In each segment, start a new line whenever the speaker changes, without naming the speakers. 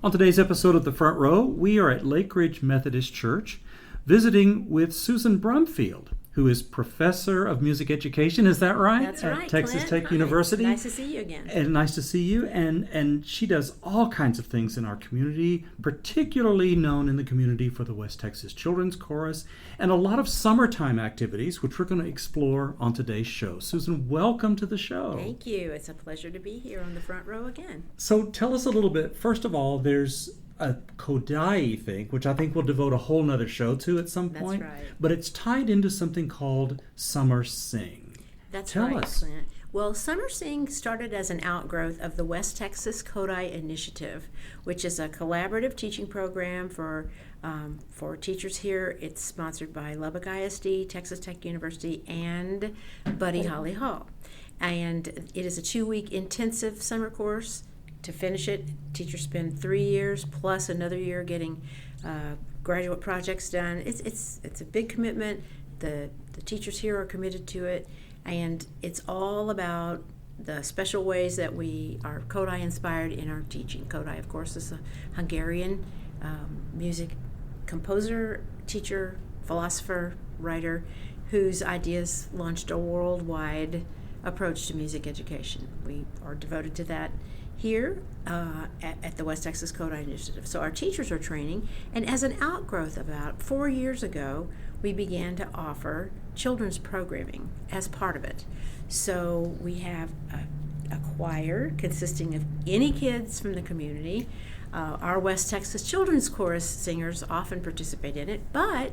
On today's episode of The Front Row, we are at Lake Ridge Methodist Church visiting with Susan Brumfield, who is Professor of Music Education. Is that right?
That's right,
At Texas
Clint.
Tech
Hi.
University.
Nice to see you again.
And nice to see you. And she does all kinds of things in our community, particularly known in the community for the West Texas Children's Chorus and a lot of summertime activities, which we're going to explore on today's show. Susan, welcome to the show.
Thank you. It's a pleasure to be here on the front row again.
So tell us a little bit. First of all, there's a Kodai thing, which I think we'll devote a whole nother show to at some point.
That's right.
But it's tied into something called SummerSing.
That's
Tell
right,
us.
Clint. Well, SummerSing started as an outgrowth of the West Texas Kodai Initiative, which is a collaborative teaching program for teachers here. It's sponsored by Lubbock ISD, Texas Tech University, and Buddy Holly Hall. And it is a 2-week intensive summer course. To finish it, teachers spend 3 years plus another year getting graduate projects done. It's a big commitment. The teachers here are committed to it, and it's all about the special ways that we are Kodai inspired in our teaching. Kodai, of course, is a Hungarian music composer, teacher, philosopher, writer, whose ideas launched a worldwide approach to music education. We are devoted to that here at the West Texas Kodai Initiative. So our teachers are training, and as an outgrowth about 4 years ago, we began to offer children's programming as part of it. So we have a choir consisting of any kids from the community. Our West Texas Children's Chorus singers often participate in it, but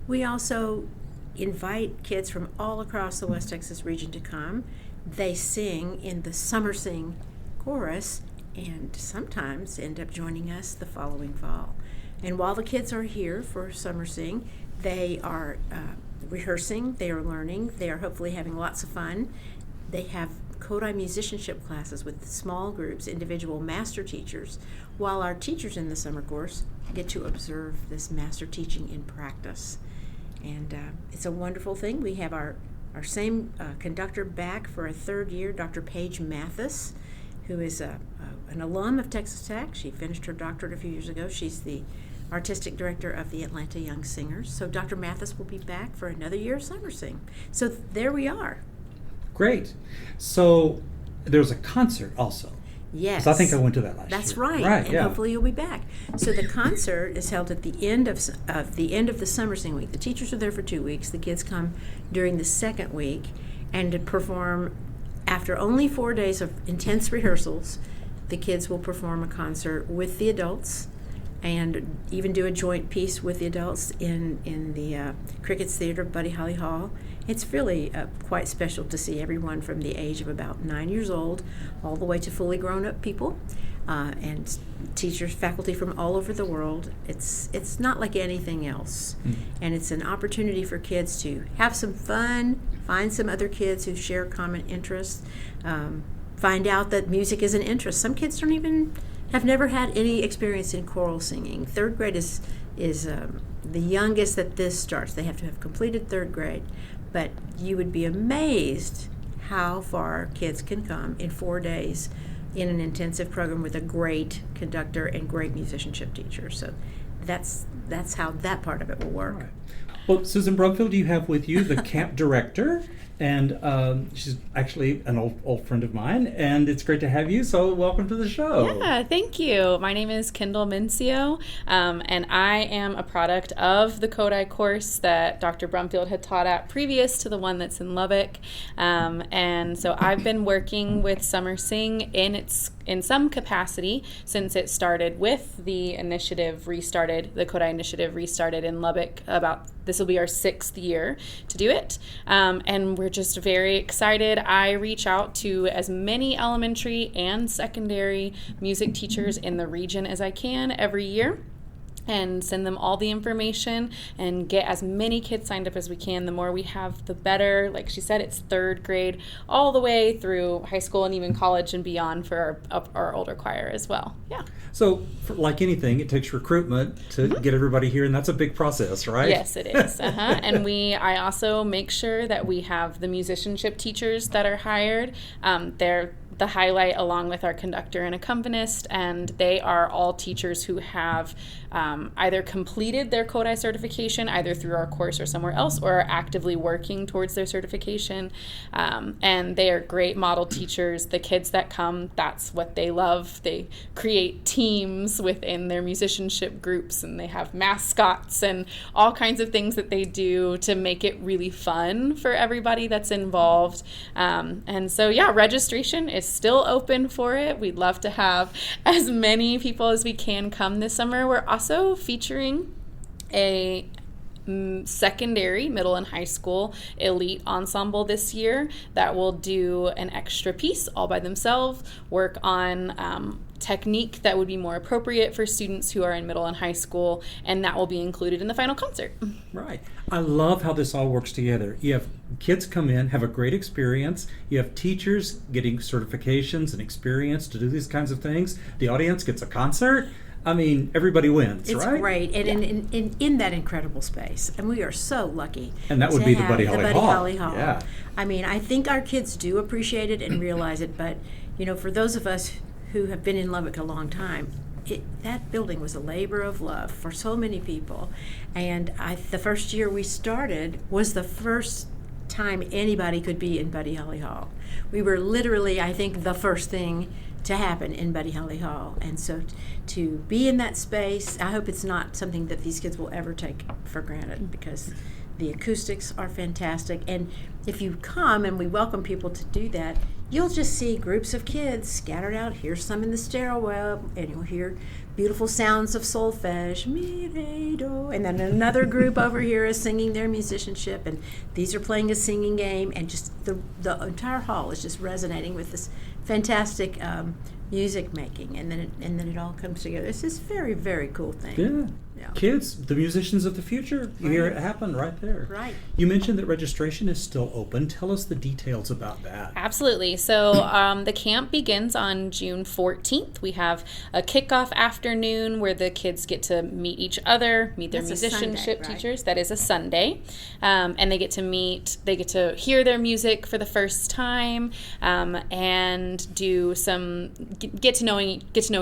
we also invite kids from all across the West Texas region to come. They sing in the SummerSing chorus and sometimes end up joining us the following fall. And while the kids are here for SummerSing, they are rehearsing, they are learning, they are hopefully having lots of fun. They have Kodai musicianship classes with small groups, individual master teachers, while our teachers in the summer course get to observe this master teaching in practice. And it's a wonderful thing. We have our same conductor back for a third year, Dr. Paige Mathis, who is an alum of Texas Tech. She finished her doctorate a few years ago. She's the artistic director of the Atlanta Young Singers. So Dr. Mathis will be back for another year of SummerSing. So there we are.
Great. So there's a concert also.
Yes.
So I think I went to that last
That's
year.
right. And hopefully you'll be back. So the concert is held at the end of the SummerSing week. The teachers are there for 2 weeks. The kids come during the second week and to perform. After only 4 days of intense rehearsals, the kids will perform a concert with the adults and even do a joint piece with the adults in the Crickett's Theater of Buddy Holly Hall. It's really quite special to see everyone from the age of about 9 years old all the way to fully grown-up people and teachers, faculty from all over the world. It's not like anything else. And it's an opportunity for kids to have some fun, find some other kids who share common interests, find out that music is an interest. Some kids have never had any experience in choral singing. Third grade is the youngest that this starts. They have to have completed third grade. But you would be amazed how far kids can come in 4 days in an intensive program with a great conductor and great musicianship teacher. So that's how that part of it will work.
All right. Well, Susan Brumfield, you have with you the camp director, and she's actually an old friend of mine, and it's great to have you, so welcome to the show.
Yeah, thank you. My name is Kendall Mincio, and I am a product of the Kodai course that Dr. Brumfield had taught at previous to the one that's in Lubbock, and so I've been working with SummerSing in some capacity since it started with the Kodai initiative restarted in Lubbock this will be our 6th year to do it. And we're just very excited. I reach out to as many elementary and secondary music teachers in the region as I can every year. and send them all the information and get as many kids signed up as we can. The more we have, the better. Like she said, it's third grade all the way through high school and even college and beyond for our older choir as well. Yeah.
So, like anything, it takes recruitment to get everybody here, and that's a big process, right?
Yes, it is. And I also make sure that we have the musicianship teachers that are hired. They're the highlight along with our conductor and accompanist, and they are all teachers who have either completed their Kodai certification either through our course or somewhere else, or are actively working towards their certification. And they are great model teachers. The kids that come, that's what they love. They create teams within their musicianship groups, and they have mascots and all kinds of things that they do to make it really fun for everybody that's involved. And so, yeah, registration is still open for it. We'd love to have as many people as we can come this summer. We're also featuring a secondary, middle, and high school elite ensemble this year that will do an extra piece all by themselves, work on technique that would be more appropriate for students who are in middle and high school, and that will be included in the final concert.
Right. I love how this all works together. You have kids come in, have a great experience. You have teachers getting certifications and experience to do these kinds of things. The audience gets a concert. I mean, everybody wins,
it's
right?
It's great, and in that incredible space, and we are so lucky.
And that would be the Buddy
Holly Hall.
Yeah.
I mean, I think our kids do appreciate it and realize it, but for those of us who have been in Lubbock a long time, that building was a labor of love for so many people. And the first year we started was the first time anybody could be in Buddy Holly Hall. We were literally, I think, the first thing to happen in Buddy Holly Hall. And so to be in that space, I hope it's not something that these kids will ever take for granted, because the acoustics are fantastic. And if you come, and we welcome people to do that, you'll just see groups of kids scattered out. Here's some in the stairwell, and you'll hear beautiful sounds of solfege, mi, re, do, and then another group over here is singing their musicianship, and these are playing a singing game, and just the entire hall is just resonating with this fantastic music making, and then it all comes together. It's this very, very cool thing.
Yeah. Kids, the musicians of the future. You hear it happen right there.
Right.
You mentioned that registration is still open. Tell us the details about that.
Absolutely. So the camp begins on June 14th. We have a kickoff afternoon where the kids get to meet each other, meet their musicianship teachers. That is a Sunday. And they get to hear their music for the first time, and do some get to know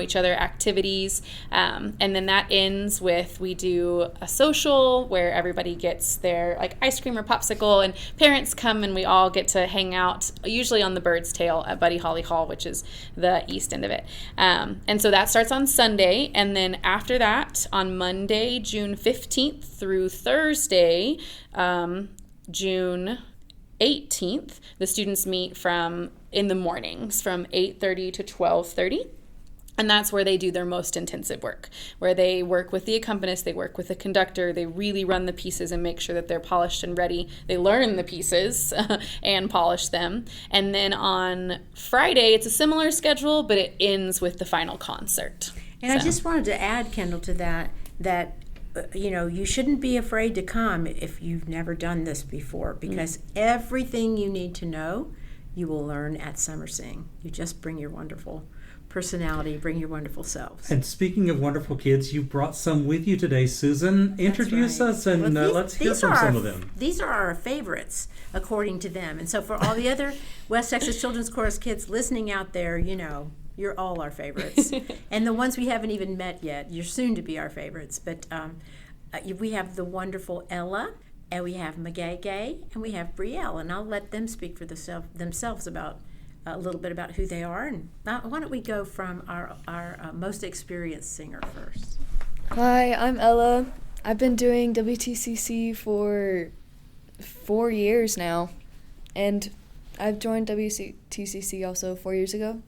each other activities. And then that ends with, we do a social where everybody gets their ice cream or popsicle, and parents come, and we all get to hang out, usually on the Bird's Tail at Buddy Holly Hall, which is the east end of it. And so that starts on Sunday, and then after that, on Monday, June 15th through Thursday, June 18th, the students meet in the mornings from 8:30 to 12:30. And that's where they do their most intensive work, where they work with the accompanist, they work with the conductor, they really run the pieces and make sure that they're polished and ready. They learn the pieces and polish them. And then on Friday, it's a similar schedule, but it ends with the final concert.
And I just wanted to add, Kendall, to that you shouldn't be afraid to come if you've never done this before, because everything you need to know, you will learn at SummerSing. You just bring your wonderful personality, bring your wonderful selves.
And speaking of wonderful kids, you brought some with you today, Susan. Introduce us, and let's hear from some of them.
These are our favorites, according to them. And so for all the other West Texas Children's Chorus kids listening out there, you're all our favorites. And the ones we haven't even met yet, you're soon to be our favorites. But we have the wonderful Ella, and we have Magege, and we have Brielle. And I'll let them speak for themselves about a little bit about who they are. And why don't we go from our most experienced singer first?
Hi, I'm Ella. I've been doing WTCC for 4 years now, and I've joined WTCC also 4 years ago.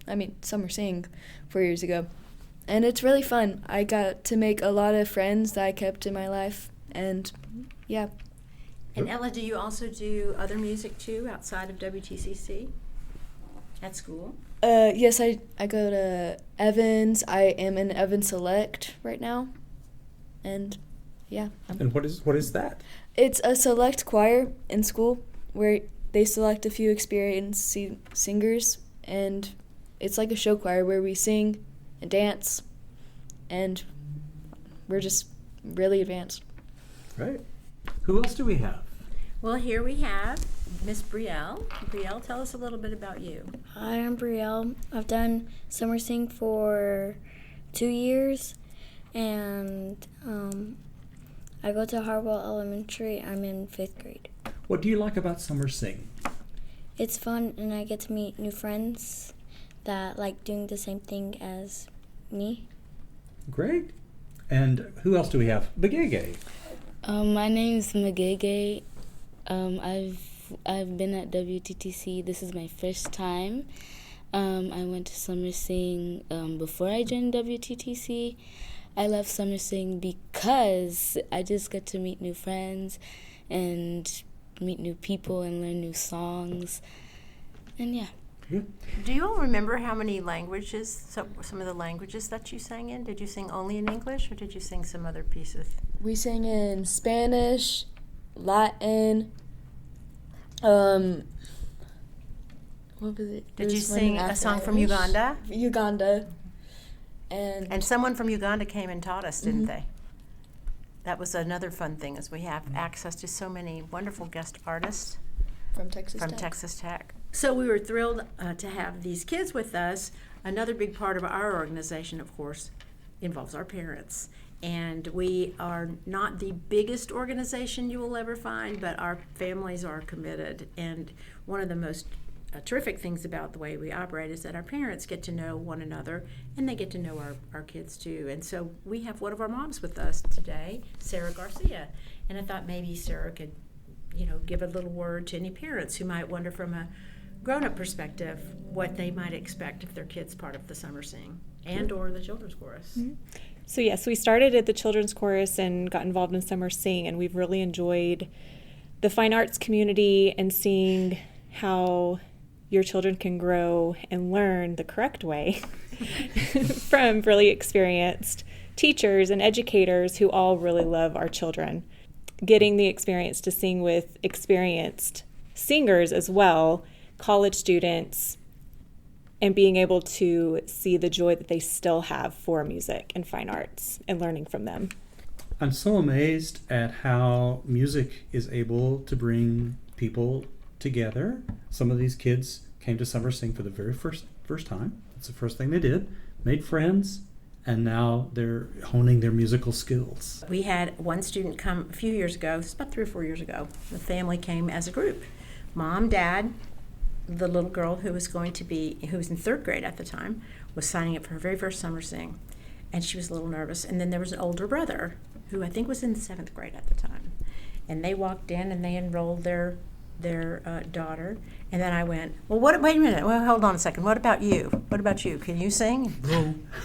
SummerSing 4 years ago. And it's really fun. I got to make a lot of friends that I kept in my life, and yeah.
And Ella, do you also do other music too outside of WTCC at school?
Yes, I go to Evans. I am in Evans Select right now. And yeah.
And what is that?
It's a select choir in school where they select a few experienced singers, and it's like a show choir where we sing and dance, and we're just really advanced.
Right. Who else do we have?
Well, here we have Miss Brielle. Brielle, tell us a little bit about you.
Hi, I'm Brielle. I've done SummerSing for 2 years, and I go to Harwell Elementary. I'm in 5th grade.
What do you like about SummerSing?
It's fun, and I get to meet new friends that like doing the same thing as me.
Great. And who else do we have? Begege.
My name is Magege. I've been at WTTC. This is my first time. I went to SummerSing before I joined WTTC. I love SummerSing because I just get to meet new friends and meet new people and learn new songs. And yeah.
Do you all remember how many languages, some of the languages that you sang in? Did you sing only in English, or did you sing some other pieces?
We sang in Spanish, Latin, what was it?
Did you sing a song from Uganda?
Uganda. And
someone from Uganda came and taught us, didn't they? That was another fun thing, is we have access to so many wonderful guest artists
from Texas
Tech. So we were thrilled to have these kids with us. Another big part of our organization, of course, involves our parents. And we are not the biggest organization you will ever find, but our families are committed. And one of the most terrific things about the way we operate is that our parents get to know one another, and they get to know our kids too. And so we have one of our moms with us today, Sarah Garcia. And I thought maybe Sarah could, give a little word to any parents who might wonder from a grown-up perspective what they might expect if their kid's part of the SummerSing and or the children's chorus.
Mm-hmm. So yes, we started at the children's chorus and got involved in SummerSing, and we've really enjoyed the fine arts community and seeing how your children can grow and learn the correct way from really experienced teachers and educators who all really love our children. Getting the experience to sing with experienced singers as well, college students, and being able to see the joy that they still have for music and fine arts and learning from them.
I'm so amazed at how music is able to bring people together. Some of these kids came to SummerSing for the very first time. That's the first thing they did. Made friends, and now they're honing their musical skills.
We had one student come a few years ago, this is about 3 or 4 years ago. The family came as a group. Mom, dad, the little girl who was in 3rd grade at the time, was signing up for her very first SummerSing, and she was a little nervous. And then there was an older brother who I think was in 7th grade at the time. And they walked in and they enrolled their daughter, and then I went, wait a minute, hold on a second, what about you? Can you sing?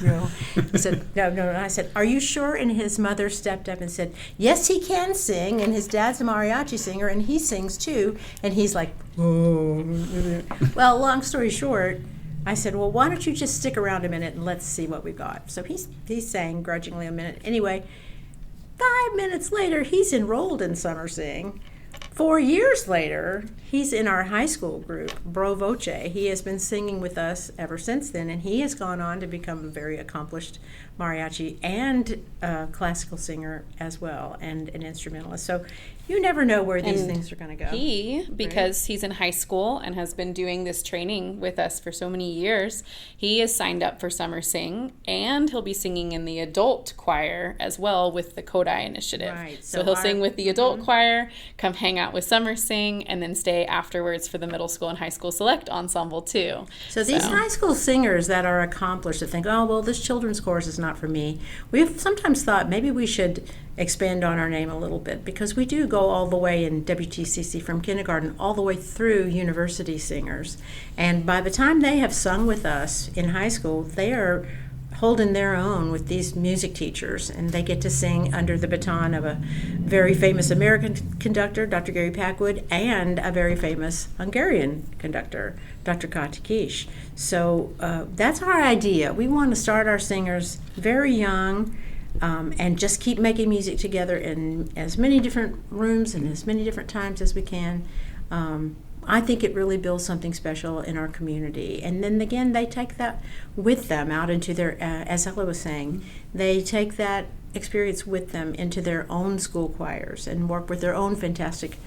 No. He said, no. And I said, are you sure? And his mother stepped up and said, yes, he can sing, and his dad's a mariachi singer, and he sings too. And he's like, oh. Well, long story short, I said, well, why don't you just stick around a minute and let's see what we've got. So he sang grudgingly a minute. Anyway, 5 minutes later, he's enrolled in SummerSing. 4 years later, he's in our high school group, Bro Voce. He has been singing with us ever since then, and he has gone on to become a very accomplished mariachi and classical singer as well, and an instrumentalist. So you never know where these things are going to go.
Because he's in high school and has been doing this training with us for so many years, he is signed up for SummerSing, and he'll be singing in the adult choir as well with the Kodai Initiative.
Right.
So he'll sing with the adult choir, come hang out with SummerSing, and then stay afterwards for the middle school and high school select ensemble too.
So these high school singers that are accomplished, that think, oh, well, this children's chorus is not for me. We've sometimes thought maybe we should expand on our name a little bit, because we do go all the way in WTCC from kindergarten all the way through university singers. And by the time they have sung with us in high school, they are holding their own with these music teachers, and they get to sing under the baton of a very famous American conductor, Dr. Gary Packwood, and a very famous Hungarian conductor, Dr. Kati Kish. So that's our idea. We want to start our singers very young, and just keep making music together in as many different rooms and as many different times as we can. I think it really builds something special in our community. And then again, they take that with them out into their, as Ella was saying, they take that experience with them into their own school choirs and work with their own fantastic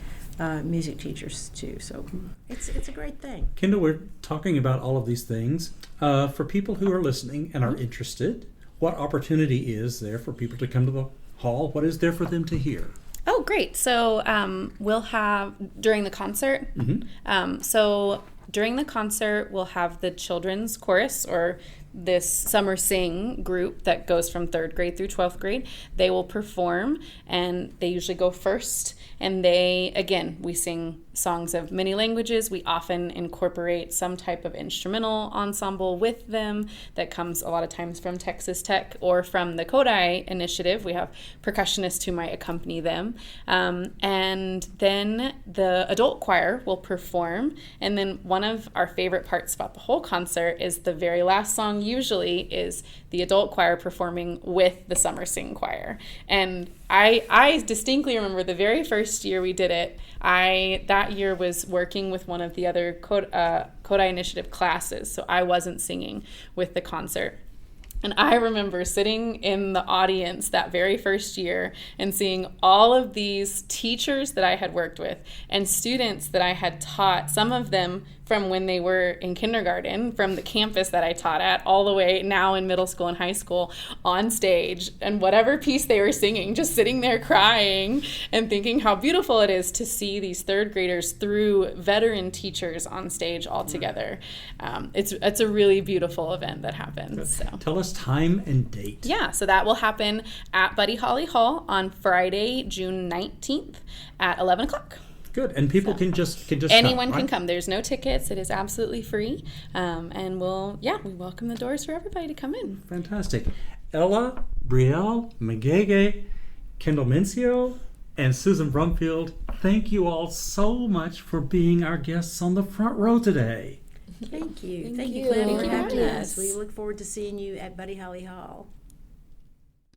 music teachers too. So it's a great thing.
Kendall, we're talking about all of these things. For people who are listening and are interested, what opportunity is there for people to come to the hall? What is there for them to hear?
Oh, great. So we'll have, during the concert, so during the concert, we'll have the children's chorus, or this Summer Sing group that goes from 3rd grade through 12th grade. They will perform, and they usually go first. And they, again, we sing songs of many languages. We often incorporate some type of instrumental ensemble with them that comes a lot of times from Texas Tech or from the Kodai initiative. We have percussionists who might accompany them. And then the adult choir will perform. And then one of our favorite parts about the whole concert is the very last song usually is the adult choir performing with the SummerSing choir. And I distinctly remember the very first year we did it, that year was working with one of the other Kodai Initiative classes, so I wasn't singing with the concert. And I remember sitting in the audience that very first year and seeing all of these teachers that I had worked with and students that I had taught, some of them from when they were in kindergarten, from the campus that I taught at, all the way now in middle school and high school, on stage, and whatever piece they were singing, just sitting there crying and thinking how beautiful it is to see these 3rd graders through veteran teachers on stage all together. It's a really beautiful event that happens. So.
Tell us time and date.
Yeah, so that will happen at Buddy Holly Hall on Friday, June 19th at 11 o'clock.
Good, and people can just
anyone
come, right?
can come. There's no tickets. It is absolutely free, and we welcome the doors for everybody to come in.
Fantastic. Ella, Brielle, Magege, Kendall Mencio, and Susan Brumfield, thank you all so much for being our guests on the front row today.
Thank you.
Thank
You,
you.
Glenn, for
Thank you.
having us. We look forward to seeing you at Buddy Holly Hall.